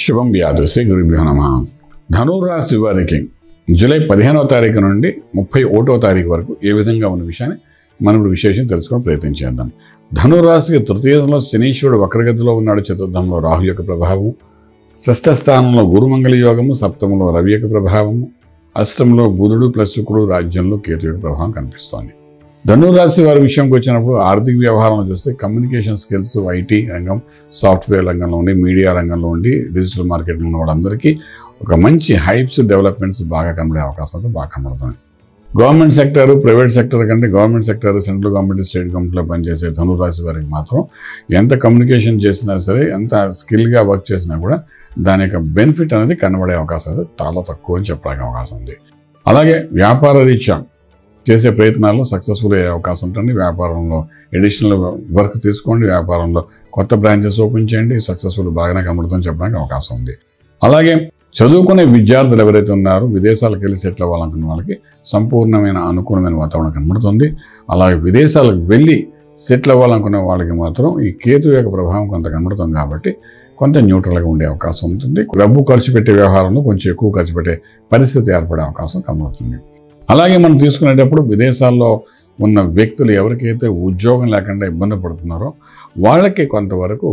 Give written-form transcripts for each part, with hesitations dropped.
శుభం వ్యాధు శ్రీ గురుభ్యో నమః. ధనురాశి వారికి జూలై 15వ తారీఖు నుండి 31వ తారీఖు వరకు ఏ విధంగా ఉన్న విషయాన్ని మనం ఇప్పుడు విశేషం తెలుసుకొని ప్రయత్నం చేద్దాం. ధనురాశికి తృతీయంలో శనీశ్వరుడు వక్రగతిలో ఉన్నాడు. చతుర్థంలో రాహు యొక్క ప్రభావం, షష్ఠ స్థానంలో గురుమంగళ యోగము, సప్తమంలో రవి యొక్క ప్రభావము, అష్టంలో బుధుడు ప్లస్ శుక్రుడు, రాజ్యంలో కేతు యొక్క ప్రభావం కనిపిస్తోంది. ధనురాశి వారి విషయంకి వచ్చినప్పుడు ఆర్థిక వ్యవహారంలో చూస్తే కమ్యూనికేషన్ స్కిల్స్, ఐటీ రంగం, సాఫ్ట్వేర్ రంగంలో ఉండి, మీడియా రంగంలో ఉండి, డిజిటల్ మార్కెటింగ్ ఉన్న వాళ్ళందరికీ ఒక మంచి హైప్స్, డెవలప్మెంట్స్ బాగా కనబడే అవకాశాలతో బాగా కనబడుతుంది. గవర్నమెంట్ సెక్టర్, ప్రైవేట్ సెక్టర్ కంటే government sector, central government, state గవర్నమెంట్లో పనిచేసే ధనురాశి వారికి మాత్రం ఎంత కమ్యూనికేషన్ చేసినా సరే, ఎంత స్కిల్గా వర్క్ చేసినా కూడా దాని యొక్క బెనిఫిట్ అనేది కనబడే అవకాశాలు చాలా తక్కువ అని చెప్పడానికి అవకాశం ఉంది. అలాగే వ్యాపార రీత్యా చేసే ప్రయత్నాల్లో సక్సెస్ఫుల్ అయ్యే అవకాశం ఉంటుంది. వ్యాపారంలో ఎడిషనల్ వర్క్ తీసుకోండి, వ్యాపారంలో కొత్త బ్రాంచెస్ ఓపెన్ చేయండి, సక్సెస్ఫుల్ బాగానే కనబడుతుందని చెప్పడానికి అవకాశం ఉంది. అలాగే చదువుకునే విద్యార్థులు ఎవరైతే ఉన్నారో విదేశాలకు వెళ్ళి సెటిల్ అవ్వాలనుకున్న వాళ్ళకి సంపూర్ణమైన అనుకూలమైన వాతావరణం కనబడుతుంది. అలాగే విదేశాలకు వెళ్ళి సెటిల్ అవ్వాలనుకునే వాళ్ళకి మాత్రం ఈ కేతు యొక్క ప్రభావం కొంత కనబడుతుంది కాబట్టి కొంత న్యూట్రల్గా ఉండే అవకాశం ఉంటుంది. డబ్బు ఖర్చు పెట్టే వ్యవహారంలో కొంచెం ఎక్కువ ఖర్చు పెట్టే పరిస్థితి ఏర్పడే అవకాశం కనబడుతుంది. అలాగే మనం తీసుకునేటప్పుడు విదేశాల్లో ఉన్న వ్యక్తులు ఎవరికైతే ఉద్యోగం లేకుండా ఇబ్బంది పడుతున్నారో వాళ్ళకి కొంతవరకు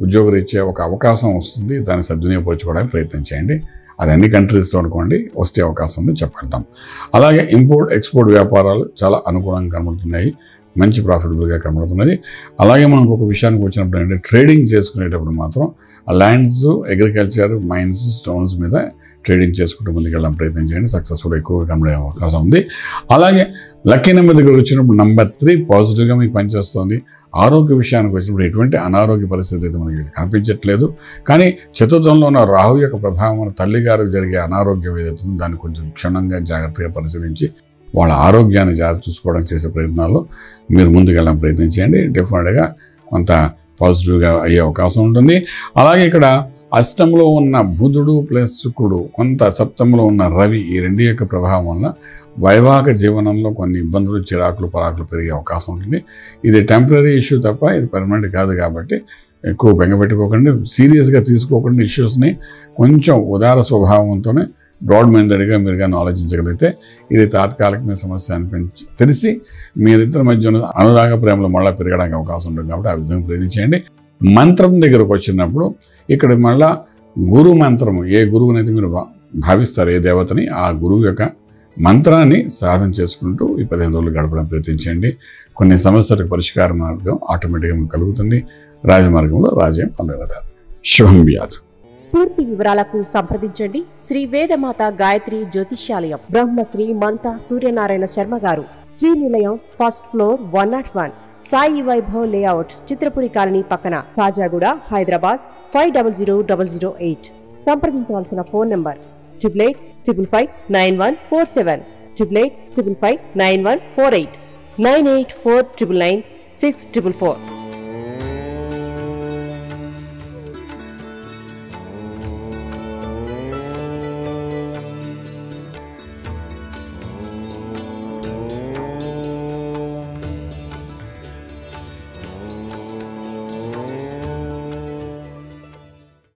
ఉద్యోగరీత్యా ఒక అవకాశం వస్తుంది. దాన్ని సద్వినియోగపరచుకోవడానికి ప్రయత్నం చేయండి. అది అన్ని కంట్రీస్లో అనుకోండి, వస్తే అవకాశం ఉంది చెప్పగలుగుతాం. అలాగే ఇంపోర్ట్ ఎక్స్పోర్ట్ వ్యాపారాలు చాలా అనుకూలంగా కనబడుతున్నాయి, మంచి ప్రాఫిటబుల్గా కనబడుతున్నది. అలాగే మనకు ఒక విషయానికి వచ్చినప్పుడు ఏంటంటే ట్రేడింగ్ చేసుకునేటప్పుడు మాత్రం ల్యాండ్స్, అగ్రికల్చర్, మైన్స్, స్టోన్స్ మీద ట్రేడింగ్ చేసుకుంటూ ముందుకెళ్ళడం ప్రయత్నం చేయండి. సక్సెస్ఫుల్ ఎక్కువగా కనబడే అవకాశం ఉంది. అలాగే లక్కీ నెంబర్ దగ్గర వచ్చినప్పుడు నెంబర్ 3 పాజిటివ్గా మీకు పనిచేస్తుంది. ఆరోగ్య విషయానికి వచ్చినప్పుడు ఎటువంటి అనారోగ్య పరిస్థితి అయితే మనకి కనిపించట్లేదు. కానీ చతుర్థంలో ఉన్న రాహు యొక్క ప్రభావం తల్లిగారికి జరిగే అనారోగ్యం ఏదైతుందో దాన్ని కొంచెం క్షుణ్ణంగా జాగ్రత్తగా పరిశీలించి వాళ్ళ ఆరోగ్యాన్ని జాగ్రత్త చూసుకోవడం చేసే ప్రయత్నాల్లో మీరు ముందుకెళ్ళడం ప్రయత్నం చేయండి. డెఫినెట్గా కొంత పాజిటివ్గా అయ్యే అవకాశం ఉంటుంది. అలాగే ఇక్కడ అష్టంలో ఉన్న బుధుడు ప్లస్ శుక్రుడు, కొంత సప్తంలో ఉన్న రవి, ఈ రెండు యొక్క ప్రభావం వల్ల వైవాహిక జీవనంలో కొన్ని ఇబ్బందులు, చిరాకులు, పరాకులు పెరిగే అవకాశం ఉంటుంది. ఇది టెంపరీ ఇష్యూ తప్ప ఇది పర్మనెంట్ కాదు కాబట్టి ఎక్కువ బెంగపెట్టుకోకండి. సీరియస్గా తీసుకోకుండా ఇష్యూస్ని కొంచెం ఉదార స్వభావంతోనే బ్రాడ్ మైండెడ్గా మీరుగా ఆలోచించగలిగితే ఇది తాత్కాలికమైన సమస్య అనిపించి తెలిసి మీరిద్దరి మధ్య అనురాగ ప్రేమలు మళ్ళీ పెరగడానికి అవకాశం ఉంటుంది కాబట్టి ఆ విధంగా ప్రయత్నించండి. మంత్రం దగ్గరకు వచ్చినప్పుడు ఇక్కడ మళ్ళా గురు మంత్రము, ఏ గురువునైతే మీరు భావిస్తారు, ఏ దేవతని, ఆ గురువు యొక్క మంత్రాన్ని సాధన చేసుకుంటూ ఈ 15 రోజులు గడపడం ప్రయత్నించండి. కొన్ని సమస్యలకు పరిష్కార మార్గం ఆటోమేటిక్గా మీకు కలుగుతుంది. రాజమార్గంలో రాజ్యం పొందగలుగుతారు. శుభం వ్యాధు. పూర్తి వివరాలకు సంప్రదించండి శ్రీ వేదమాత గాయత్రి జ్యోతిష్యాలయం, బ్రహ్మశ్రీ మంతా సూర్యనారాయణ శర్మ గారు, Srinilayam, first floor, 101, Sai Vaibhav layout, Chitrapuri colony పక్కన, కాజాగూడ, హైదరాబాద్ 500008. సంప్రదించవలసిన ఫోన్ నంబర్ 8855559147, 8855559148, 9849996644.